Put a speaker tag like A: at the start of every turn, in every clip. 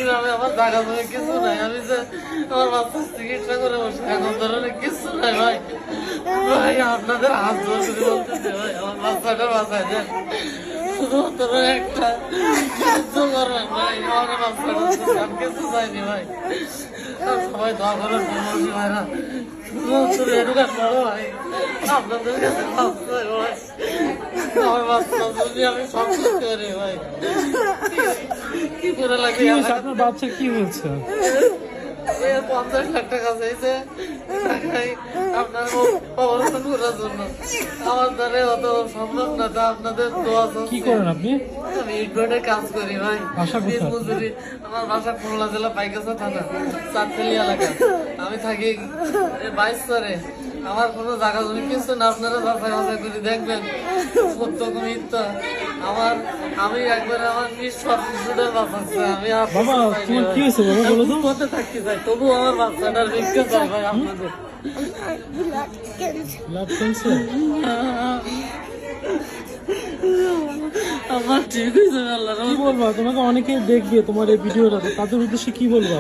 A: গ্রামে আমার জায়গা জমি কিছু নাই, আমি যে আমার বাচ্চার চিকিৎসা করে বসে এখন ধরনের কিছু নাই ভাই। ভাই আপনাদের হাত জোর করে বলতেছে ভাই আমার বাচ্চাটা বাঁচায় দেন, শুধুমাত্র একটা সাহায্য করবেন ভাই, আমার বাচ্চাটা আমি কিছু চাইনি ভাই। সবাই দোয়া করেন ভাইরা, শুধুমাত্র এটুকু বড় ভাই আপনাদের কাছে ভাই, আমার বাচ্চা যদি আমি সব করতে পারি ভাই, কি করে লাগে।
B: আপনার বাচ্চা কি হয়েছে?
A: 50 লাখ টাকা চাইছে আপনার অপারেশন করার জন্য, আমার দ্বারা অত সম্ভব না। তা আপনাদের দোয়া
B: কি করেন আপনি?
A: আমি ইটভার্টে কাজ করি ভাই,
B: বাসা কোথায়?
A: মজুরি। আমার বাসা খুলনা জেলা পাইকাসা থানা চাঁদখালি এলাকা, আমি থাকি 22 স্তরে। আমার কোনো জায়গা জমি কিছু না, আপনারা যাচাই বাছাই করে দেখবেন সত্য মিথ্যা। আমি একবার আমার নিঃশ্বাস কিছুটা বাঁচাচ্ছে, আমি
B: বাবা তোমার কি হয়েছে বাবা বলো তো?
A: পথে থাকতে চাই, তবু আমার বাচ্চাটার ভিক্ষা চাই ভাই আপনাদের।
B: Blood cancer?
A: আমার ঠিক হয়েছে আল্লাহ।
B: কি বলবা, তোমাকে অনেকে দেখবে তোমার এই ভিডিওটা, তাদের উদ্দেশ্যে কি বলবা?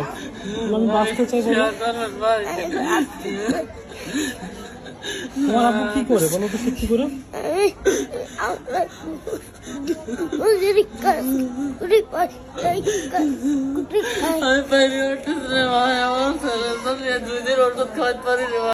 B: আমি বাঁচতে চাই বলো।
A: ভাই
B: তোমার আপু কি করে বলো তো, সত্যি করে?
A: আমি পারি ওষুধ রে ভাই, আমার ছেলে 2 দিন ওষুধ খাওয়াতে পারি রে ভাই।